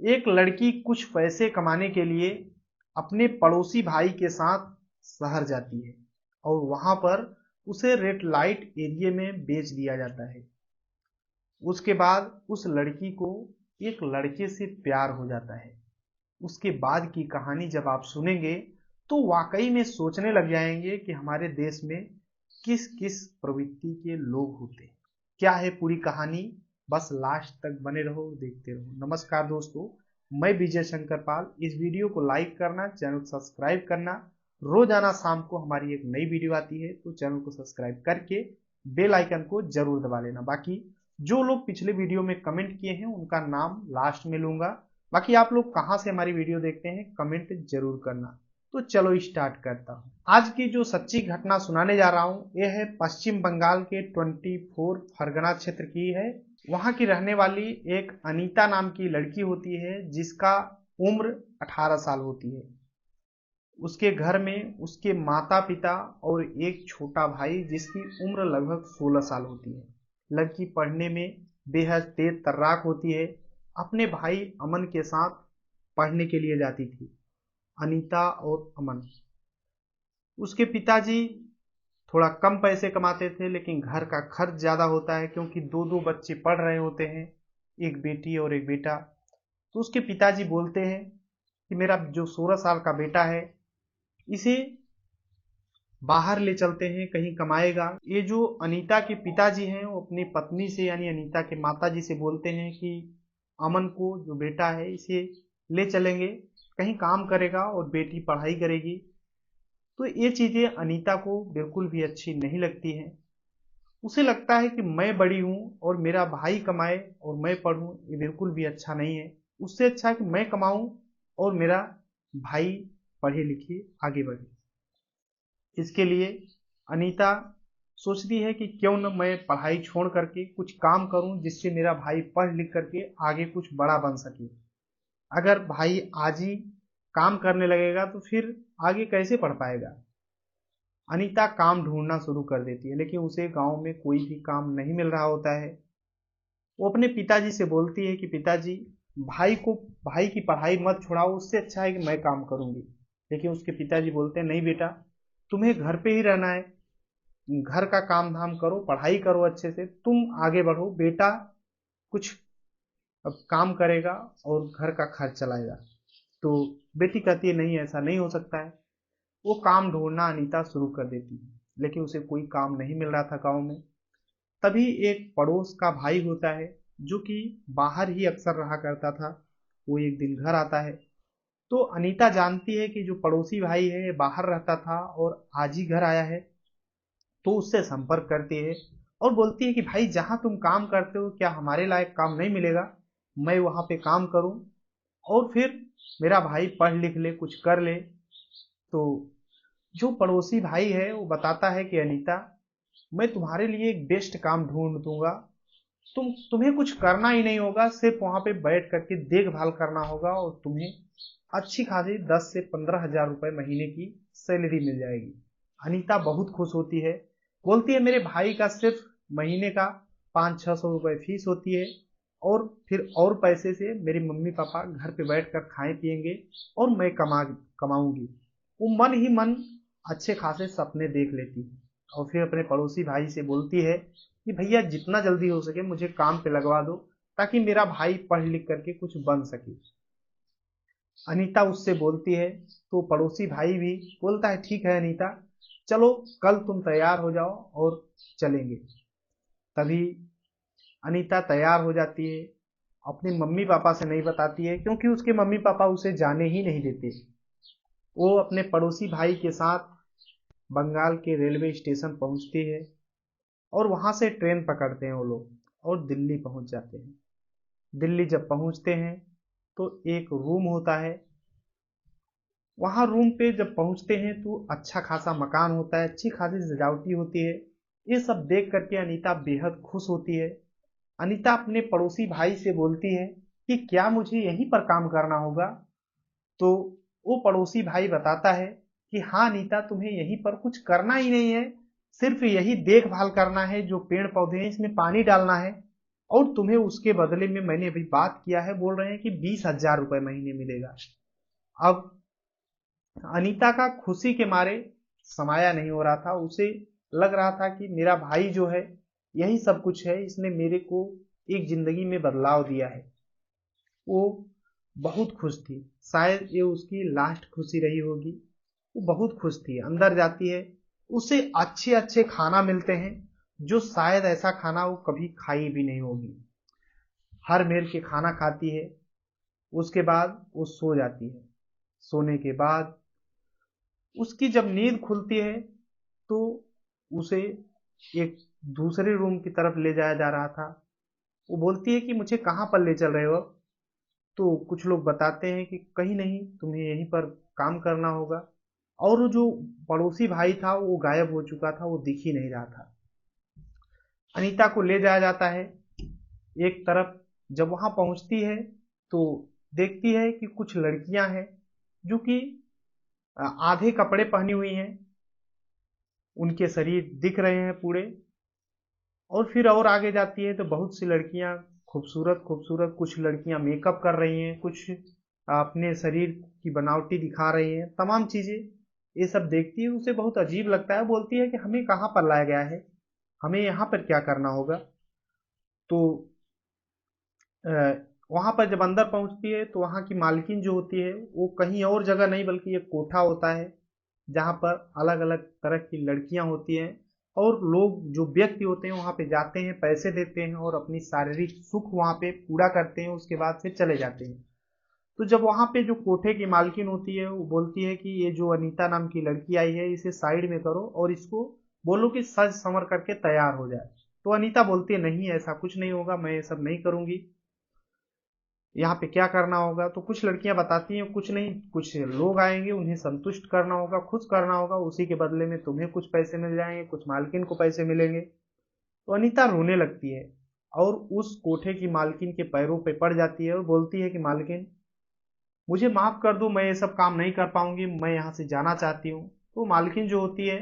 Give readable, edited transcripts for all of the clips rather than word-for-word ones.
एक लड़की कुछ पैसे कमाने के लिए अपने पड़ोसी भाई के साथ शहर जाती है और वहां पर उसे रेड लाइट एरिया में बेच दिया जाता है। उसके बाद उस लड़की को एक लड़के से प्यार हो जाता है। उसके बाद की कहानी जब आप सुनेंगे तो वाकई में सोचने लग जाएंगे कि हमारे देश में किस किस प्रवृत्ति के लोग होते हैं। क्या है पूरी कहानी, बस लास्ट तक बने रहो, देखते रहो। नमस्कार दोस्तों, मैं विजय शंकर पाल। इस वीडियो को लाइक करना, चैनल को सब्सक्राइब करना। रोजाना शाम को हमारी एक नई वीडियो आती है तो चैनल को सब्सक्राइब करके बेल आइकन को जरूर दबा लेना। बाकी जो लोग पिछले वीडियो में कमेंट किए हैं उनका नाम लास्ट में लूंगा। बाकी आप लोग कहां से हमारी वीडियो देखते हैं कमेंट जरूर करना। तो चलो स्टार्ट करता हूं। आज की जो सच्ची घटना सुनाने जा रहा हूं यह है पश्चिम बंगाल के 24 परगना क्षेत्र की है। वहां की रहने वाली एक अनीता नाम की लड़की होती है जिसका उम्र 18 साल होती है। उसके घर में उसके माता पिता और एक छोटा भाई जिसकी उम्र लगभग 16 साल होती है। लड़की पढ़ने में बेहद तेज तर्राक होती है। अपने भाई अमन के साथ पढ़ने के लिए जाती थी, अनीता और अमन। उसके पिताजी थोड़ा कम पैसे कमाते थे लेकिन घर का खर्च ज्यादा होता है क्योंकि दो दो बच्चे पढ़ रहे होते हैं, एक बेटी और एक बेटा। तो उसके पिताजी बोलते हैं कि मेरा जो 16 साल का बेटा है इसे बाहर ले चलते हैं, कहीं कमाएगा। ये जो अनीता के पिताजी हैं वो अपनी पत्नी से यानी अनीता के माता जी से बोलते हैं कि अमन को जो बेटा है इसे ले चलेंगे, कहीं काम करेगा और बेटी पढ़ाई करेगी। तो ये चीजें अनीता को बिल्कुल भी अच्छी नहीं लगती हैं। उसे लगता है कि मैं बड़ी हूं और मेरा भाई कमाए और मैं पढ़ूं, ये बिल्कुल भी अच्छा नहीं है। उससे अच्छा है कि मैं कमाऊं और मेरा भाई पढ़े लिखे आगे बढ़े। इसके लिए अनीता सोचती है कि क्यों न मैं पढ़ाई छोड़ करके कुछ काम करूं जिससे मेरा भाई पढ़ लिख करके आगे कुछ बड़ा बन सके। अगर भाई आज ही काम करने लगेगा तो फिर आगे कैसे पढ़ पाएगा। अनीता काम ढूंढना शुरू कर देती है लेकिन उसे गांव में कोई भी काम नहीं मिल रहा होता है। वो अपने पिताजी से बोलती है कि पिताजी, भाई की पढ़ाई मत छुड़ाओ, उससे अच्छा है कि मैं काम करूंगी। लेकिन उसके पिताजी बोलते हैं नहीं बेटा, तुम्हें घर पे ही रहना है, घर का काम धाम करो, पढ़ाई करो अच्छे से, तुम आगे बढ़ो। बेटा कुछ अब काम करेगा और घर का खर्च चलाएगा। तो बेटी कहती है नहीं, ऐसा नहीं हो सकता है। वो काम ढूंढना अनीता शुरू कर देती है लेकिन उसे कोई काम नहीं मिल रहा था गांव में। तभी एक पड़ोस का भाई होता है जो कि बाहर ही अक्सर रहा करता था। वो एक दिन घर आता है तो अनीता जानती है कि जो पड़ोसी भाई है बाहर रहता था और आज ही घर आया है। तो उससे संपर्क करती है और बोलती है कि भाई जहां तुम काम करते हो क्या हमारे लायक काम नहीं मिलेगा, मैं वहां पे काम करूं और फिर मेरा भाई पढ़ लिख ले, कुछ कर ले। तो जो पड़ोसी भाई है वो बताता है कि अनीता, मैं तुम्हारे लिए एक बेस्ट काम ढूंढ दूंगा। तुम्हें कुछ करना ही नहीं होगा, सिर्फ वहां पे बैठ करके देखभाल करना होगा और तुम्हें अच्छी खासी 10 से 15 हजार रुपए महीने की सैलरी मिल जाएगी। अनीता बहुत खुश होती है, बोलती है मेरे भाई का सिर्फ महीने का 500-600 रुपए फीस होती है और फिर और पैसे से मेरे मम्मी पापा घर पे बैठ कर खाए पियेंगे और मैं कमाऊंगी। वो मन ही मन अच्छे खासे सपने देख लेती है और फिर अपने पड़ोसी भाई से बोलती है कि भैया जितना जल्दी हो सके मुझे काम पे लगवा दो ताकि मेरा भाई पढ़ लिख करके कुछ बन सके। अनीता उससे बोलती है तो पड़ोसी भाई भी बोलता है ठीक है अनीता, चलो कल तुम तैयार हो जाओ और चलेंगे। तभी अनीता तैयार हो जाती है, अपने मम्मी पापा से नहीं बताती है क्योंकि उसके मम्मी पापा उसे जाने ही नहीं देते। वो अपने पड़ोसी भाई के साथ बंगाल के रेलवे स्टेशन पहुंचती है और वहां से ट्रेन पकड़ते हैं वो लोग और दिल्ली पहुंच जाते हैं। दिल्ली जब पहुंचते हैं तो एक रूम होता है। वहां रूम पे जब पहुंचते हैं तो अच्छा खासा मकान होता है, अच्छी खासी सजावटी होती है। ये सब देख करके अनीता बेहद खुश होती है। अनीता अपने पड़ोसी भाई से बोलती है कि क्या मुझे यहीं पर काम करना होगा। तो वो पड़ोसी भाई बताता है कि हाँ अनीता, तुम्हें यहीं पर कुछ करना ही नहीं है, सिर्फ यही देखभाल करना है, जो पेड़ पौधे हैं इसमें पानी डालना है और तुम्हें उसके बदले में, मैंने अभी बात किया है, बोल रहे हैं कि 20,000 रुपए महीने मिलेगा। अब अनीता का खुशी के मारे समाया नहीं हो रहा था। उसे लग रहा था कि मेरा भाई जो है यही सब कुछ है, इसने मेरे को एक जिंदगी में बदलाव दिया है। वो बहुत खुश थी, शायद ये उसकी लास्ट खुशी रही होगी। वो बहुत खुश थी। अंदर जाती है, उसे अच्छे अच्छे खाना मिलते हैं जो शायद ऐसा खाना वो कभी खाई भी नहीं होगी। हर मेल के खाना खाती है। उसके बाद वो सो जाती है। सोने के बाद उसकी जब नींद खुलती है तो उसे एक दूसरे रूम की तरफ ले जाया जा रहा था। वो बोलती है कि मुझे कहाँ पर ले चल रहे हो? तो कुछ लोग बताते हैं कि कहीं नहीं, तुम्हें यहीं पर काम करना होगा। और वो जो पड़ोसी भाई था वो गायब हो चुका था, वो दिख ही नहीं रहा था। अनीता को ले जाया जाता है एक तरफ। जब वहां पहुंचती है तो देखती है कि कुछ लड़कियां हैं जो कि आधे कपड़े पहनी हुई हैं, उनके शरीर दिख रहे हैं पूरे। और फिर और आगे जाती है तो बहुत सी लड़कियां खूबसूरत खूबसूरत, कुछ लड़कियां मेकअप कर रही हैं, कुछ अपने शरीर की बनावटी दिखा रही हैं, तमाम चीजें ये सब देखती है। उसे बहुत अजीब लगता है। बोलती है कि हमें कहाँ पर लाया गया है, हमें यहाँ पर क्या करना होगा? तो वहां पर जब अंदर पहुंचती है तो वहां की मालकिन जो होती है वो कहीं और जगह नहीं बल्कि एक कोठा होता है जहां पर अलग अलग तरह की लड़कियां होती हैं। और लोग जो व्यक्ति होते हैं वहां पे जाते हैं, पैसे देते हैं और अपनी शारीरिक सुख वहां पे पूरा करते हैं, उसके बाद फिर चले जाते हैं। तो जब वहां पे जो कोठे की मालकिन होती है वो बोलती है कि ये जो अनीता नाम की लड़की आई है इसे साइड में करो और इसको बोलो कि सज संवर करके तैयार हो जाए। तो अनीता बोलती है नहीं, ऐसा कुछ नहीं होगा, मैं ये सब नहीं करूंगी। यहाँ पे क्या करना होगा? तो कुछ लड़कियां बताती हैं कुछ नहीं, कुछ लोग आएंगे, उन्हें संतुष्ट करना होगा, खुश करना होगा, उसी के बदले में तुम्हें कुछ पैसे मिल जाएंगे, कुछ मालकिन को पैसे मिलेंगे। तो अनीता रोने लगती है और उस कोठे की मालकिन के पैरों पे पड़ जाती है और बोलती है कि मालकिन मुझे माफ कर दो, मैं ये सब काम नहीं कर पाऊंगी, मैं यहाँ से जाना चाहती हूँ। तो मालकिन जो होती है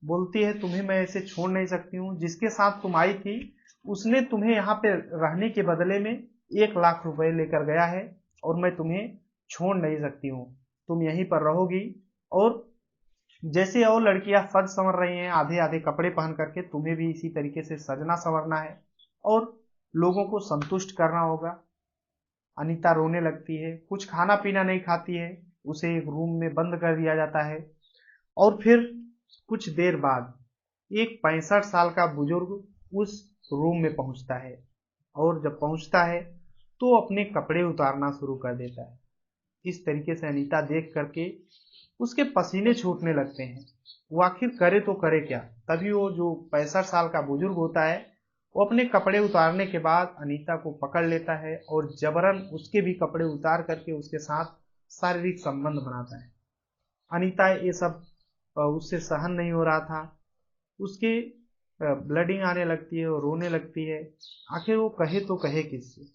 बोलती है तुम्हें मैं ऐसे छोड़ नहीं सकती हूँ, जिसके साथ तुम आई थी उसने तुम्हें यहाँ पे रहने के बदले में 1 लाख रुपए लेकर गया है और मैं तुम्हें छोड़ नहीं सकती हूँ। तुम यहीं पर रहोगी और जैसे और लड़कियां सज संवर रही हैं आधे आधे कपड़े पहन करके, तुम्हें भी इसी तरीके से सजना संवरना है और लोगों को संतुष्ट करना होगा। अनीता रोने लगती है, कुछ खाना पीना नहीं खाती है, उसे एक रूम में बंद कर दिया जाता है। और फिर कुछ देर बाद एक 65 साल का बुजुर्ग उस रूम में पहुंचता है और जब पहुंचता है तो अपने कपड़े उतारना शुरू कर देता है। इस तरीके से अनीता देख करके उसके पसीने छूटने लगते हैं। वो आखिर करे तो करे क्या? तभी वो जो 65 साल का बुजुर्ग होता है वो अपने कपड़े उतारने के बाद अनीता को पकड़ लेता है और जबरन उसके भी कपड़े उतार करके उसके साथ शारीरिक संबंध बनाता है। अनीता ये सब उससे सहन नहीं हो रहा था। उसके ब्लडिंग आने लगती है और रोने लगती है। आखिर वो कहे तो कहे किससे?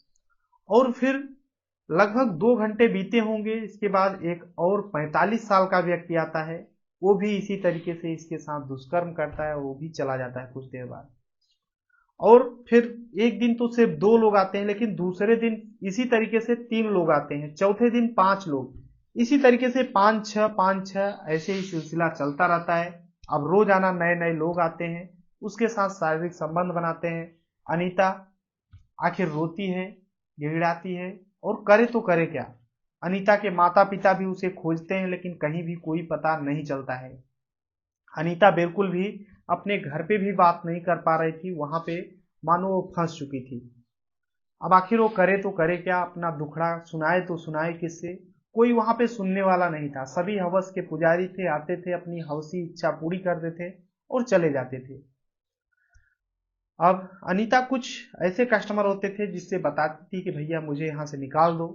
और फिर लगभग 2 घंटे बीते होंगे। इसके बाद एक और 45 साल का व्यक्ति आता है, वो भी इसी तरीके से इसके साथ दुष्कर्म करता है, वो भी चला जाता है कुछ देर बाद। और फिर एक दिन तो सिर्फ 2 लोग आते हैं, लेकिन दूसरे दिन इसी तरीके से 3 लोग आते हैं, चौथे दिन 5 लोग, इसी तरीके से 5-6 ऐसे ही सिलसिला चलता रहता है। अब रोजाना नए नए लोग आते हैं, उसके साथ शारीरिक संबंध बनाते हैं। अनीता आखिर रोती है, गिड़गिड़ाती है और करे तो करे क्या? अनीता के माता पिता भी उसे खोजते हैं लेकिन कहीं भी कोई पता नहीं चलता है। अनीता बिल्कुल भी अपने घर पे भी बात नहीं कर पा रही थी, वहां पे मानो वो फंस चुकी थी। अब आखिर वो करे तो करे क्या? अपना दुखड़ा सुनाए तो सुनाए किससे? कोई वहां पे सुनने वाला नहीं था। सभी हवस के पुजारी थे, आते थे, अपनी हवसी इच्छा पूरी करते थे और चले जाते थे। अब अनीता कुछ ऐसे कस्टमर होते थे जिससे बताती थी कि भैया मुझे यहाँ से निकाल दो,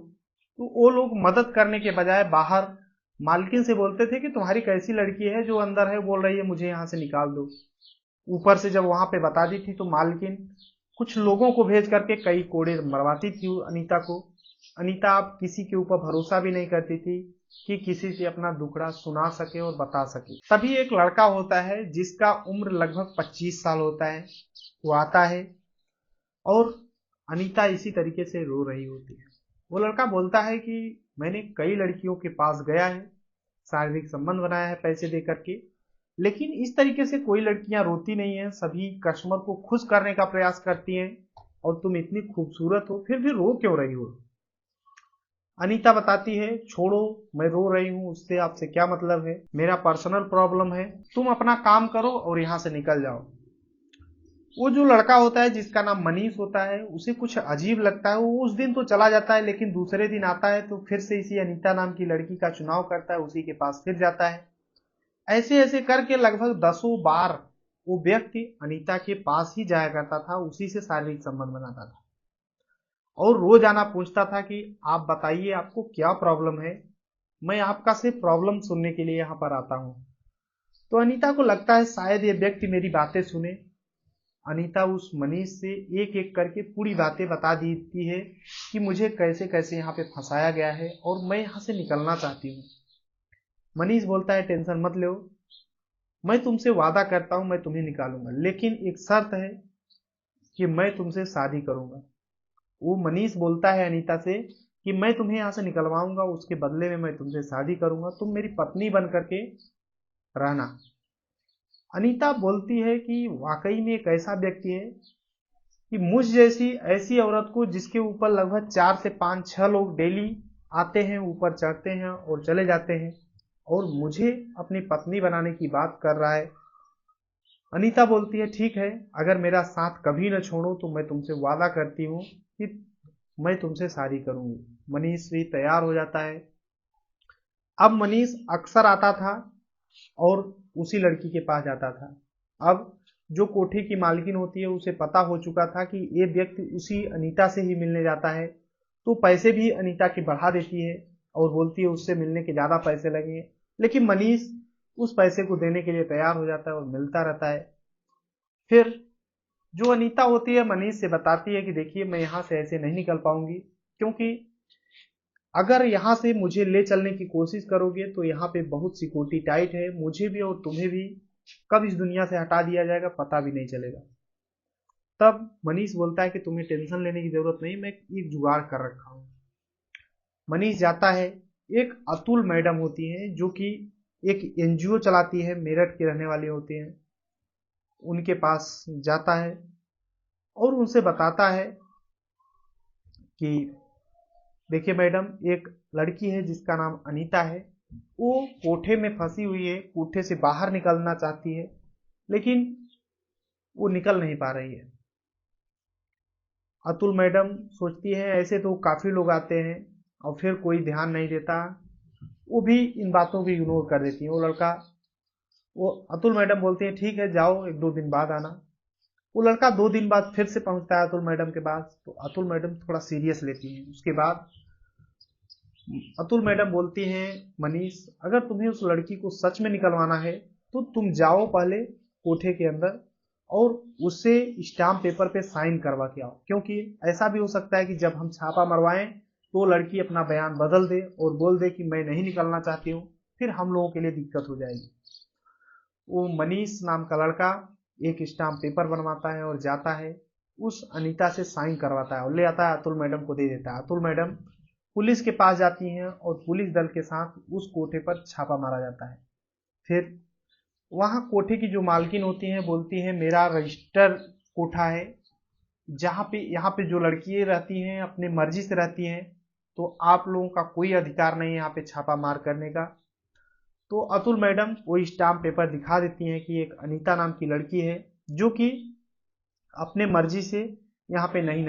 तो वो लोग मदद करने के बजाय बाहर मालकिन से बोलते थे कि तुम्हारी कैसी लड़की है जो अंदर है बोल रही है मुझे यहाँ से निकाल दो। ऊपर से जब वहां पे बता दी थी तो मालकिन कुछ लोगों को भेज करके कई कोड़े मरवाती थी अनीता को। अनीता अब किसी के ऊपर भरोसा भी नहीं करती थी कि किसी से अपना दुखड़ा सुना सके और बता सके। तभी एक लड़का होता है जिसका उम्र लगभग 25 साल होता है, वो आता है और अनीता इसी तरीके से रो रही होती है। वो लड़का बोलता है कि मैंने कई लड़कियों के पास गया है, शारीरिक संबंध बनाया है पैसे दे करके, लेकिन इस तरीके से कोई लड़कियां रोती नहीं है, सभी कस्टमर को खुश करने का प्रयास करती हैं, और तुम इतनी खूबसूरत हो फिर भी रो क्यों रही हो? अनीता बताती है, छोड़ो, मैं रो रही हूँ उससे आपसे क्या मतलब है, मेरा पर्सनल प्रॉब्लम है, तुम अपना काम करो और यहाँ से निकल जाओ। वो जो लड़का होता है जिसका नाम मनीष होता है, उसे कुछ अजीब लगता है। वो उस दिन तो चला जाता है, लेकिन दूसरे दिन आता है तो फिर से इसी अनीता नाम की लड़की का चुनाव करता है, उसी के पास फिर जाता है। ऐसे ऐसे करके लगभग 10 बार वो व्यक्ति अनीता के पास ही जाया करता था, उसी से शारीरिक संबंध बनाता था और रोज आना पूछता था कि आप बताइए आपको क्या प्रॉब्लम है, मैं आपका सिर्फ प्रॉब्लम सुनने के लिए यहाँ पर आता हूँ। तो अनीता को लगता है शायद ये व्यक्ति मेरी बातें सुने। अनीता उस मनीष से एक एक करके पूरी बातें बता देती है कि मुझे कैसे कैसे यहाँ पे फंसाया गया है और मैं यहाँ से निकलना चाहती हूँ। मनीष बोलता है, टेंशन मत लो, मैं तुमसे वादा करता हूँ मैं तुम्हें निकालूंगा, लेकिन एक शर्त है कि मैं तुमसे शादी करूंगा। वो मनीष बोलता है अनीता से कि मैं तुम्हें यहाँ से निकलवाऊंगा, उसके बदले में मैं तुमसे शादी करूंगा, तुम मेरी पत्नी बन करके रहना। अनीता बोलती है कि वाकई में एक ऐसा व्यक्ति है कि मुझ जैसी ऐसी औरत को, जिसके ऊपर लगभग 4 से 5 6 लोग डेली आते हैं, ऊपर चढ़ते हैं और चले जाते हैं, और मुझे अपनी पत्नी बनाने की बात कर रहा है। अनीता बोलती है, ठीक है, अगर मेरा साथ कभी न छोड़ो तो मैं तुमसे वादा करती हूँ कि मैं तुमसे शादी करूंगी। मनीष भी तैयार हो जाता है। अब मनीष अक्सर आता था और उसी लड़की के पास जाता था। अब जो कोठे की मालकिन होती है उसे पता हो चुका था कि ये व्यक्ति उसी अनीता से ही मिलने जाता है, तो पैसे भी अनीता की बढ़ा देती है और बोलती है उससे मिलने के ज्यादा पैसे लगेंगे, लेकिन मनीष उस पैसे को देने के लिए तैयार हो जाता है और मिलता रहता है। फिर जो अनीता होती है मनीष से बताती है कि देखिए मैं यहाँ से ऐसे नहीं निकल पाऊंगी, क्योंकि अगर यहाँ से मुझे ले चलने की कोशिश करोगे तो यहाँ पे बहुत सिक्योरिटी टाइट है, मुझे भी और तुम्हें भी कब इस दुनिया से हटा दिया जाएगा पता भी नहीं चलेगा। तब मनीष बोलता है कि तुम्हें टेंशन लेने की जरूरत नहीं, मैं एक जुगाड़ कर रखा हूँ। मनीष जाता है, एक अतुल मैडम होती हैं जो कि एक एनजीओ चलाती है, मेरठ की रहने वाली होती हैं, उनके पास जाता है और उनसे बताता है कि देखिए मैडम, एक लड़की है जिसका नाम अनीता है, वो कोठे में फंसी हुई है, कोठे से बाहर निकलना चाहती है, लेकिन वो निकल नहीं पा रही है। अतुल मैडम सोचती है ऐसे तो काफी लोग आते हैं और फिर कोई ध्यान नहीं देता, वो भी इन बातों को इग्नोर कर देती है। वो अतुल मैडम बोलती है ठीक है जाओ, 1 2 दिन बाद आना। वो लड़का 2 दिन बाद फिर से पहुंचता है अतुल मैडम के पास, तो अतुल मैडम थोड़ा सीरियस लेती है। उसके बाद अतुल मैडम बोलती हैं, मनीष अगर तुम्हें उस लड़की को सच में निकलवाना है तो तुम जाओ पहले कोठे के अंदर और उससे स्टाम्प पेपर पे साइन करवा के आओ, क्योंकि ऐसा भी हो सकता है कि जब हम छापा मरवाएं तो लड़की अपना बयान बदल दे और बोल दे कि मैं नहीं निकलना चाहती हूँ, फिर हम लोगों के लिए दिक्कत हो जाएगी। वो मनीष नाम का लड़का एक स्टाम्प पेपर बनवाता है और जाता है, उस अनीता से साइन करवाता है और ले आता है, अतुल मैडम को दे देता है। अतुल मैडम पुलिस के पास जाती हैं और पुलिस दल के साथ उस कोठे पर छापा मारा जाता है। फिर वहां कोठे की जो मालकिन होती हैं बोलती है मेरा रजिस्टर कोठा है, जहाँ पे यहाँ पे जो लड़कियां रहती हैं अपने मर्जी से रहती हैं, तो आप लोगों का कोई अधिकार नहीं है यहाँ पे छापा मार करने का। तो अतुल मैडम वो स्टाम्प पेपर दिखा देती हैं कि एक अनीता नाम की लड़की है जो कि अपने मर्जी से यहाँ पे नहीं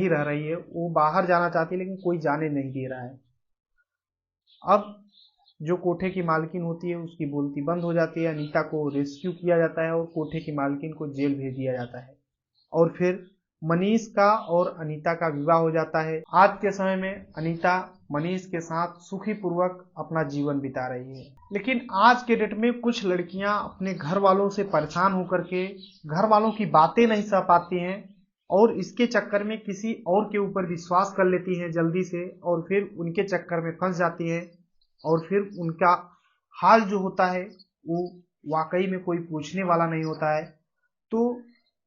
रह रही है, वो बाहर जाना चाहती है लेकिन कोई जाने नहीं दे रहा है। अब जो कोठे की मालकिन होती है उसकी बोलती बंद हो जाती है, अनीता को रेस्क्यू किया जाता है और कोठे की मालकिन को जेल भेज दिया जाता है और फिर मनीष का और अनीता का विवाह हो जाता है। आज के समय में अनीता मनीष के साथ सुखी पूर्वक अपना जीवन बिता रही है। लेकिन आज के डेट में कुछ लड़कियां अपने घर वालों से परेशान होकर के घर वालों की बातें नहीं सह पाती हैं और इसके चक्कर में किसी और के ऊपर विश्वास कर लेती हैं जल्दी से, और फिर उनके चक्कर में फंस जाती हैं और फिर उनका हाल जो होता है वो वाकई में कोई पूछने वाला नहीं होता है। तो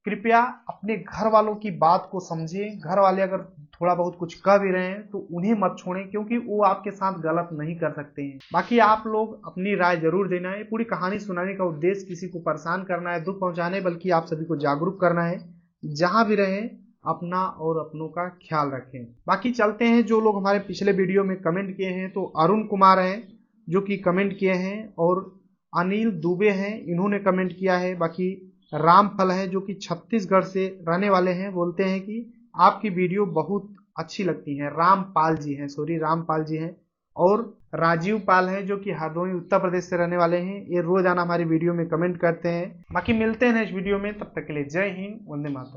कृपया अपने घर वालों की बात को समझें। घर वाले अगर थोड़ा बहुत कुछ कह भी रहे हैं तो उन्हें मत छोड़ें, क्योंकि वो आपके साथ गलत नहीं कर सकते हैं। बाकी आप लोग अपनी राय जरूर देना है। पूरी कहानी सुनाने का उद्देश्य किसी को परेशान करना है, दुख पहुंचाने, बल्कि आप सभी को जागरूक करना है। जहां भी रहें अपना और अपनों का ख्याल रखें। बाकी चलते हैं, जो लोग हमारे पिछले वीडियो में कमेंट किए हैं, तो अरुण कुमार हैं जो कि कमेंट किए हैं, और अनिल दुबे हैं, इन्होंने कमेंट किया है। बाकी रामफल है जो कि छत्तीसगढ़ से रहने वाले हैं, बोलते हैं कि आपकी वीडियो बहुत अच्छी लगती है। रामपाल जी हैं, सॉरी रामपाल जी हैं। और राजीव पाल है जो कि हरदोई उत्तर प्रदेश से रहने वाले हैं। ये रोजाना हमारी वीडियो में कमेंट करते हैं। बाकी मिलते हैं नेक्स्ट वीडियो में, तब तक के लिए जय हिंद, वंदे मातरम।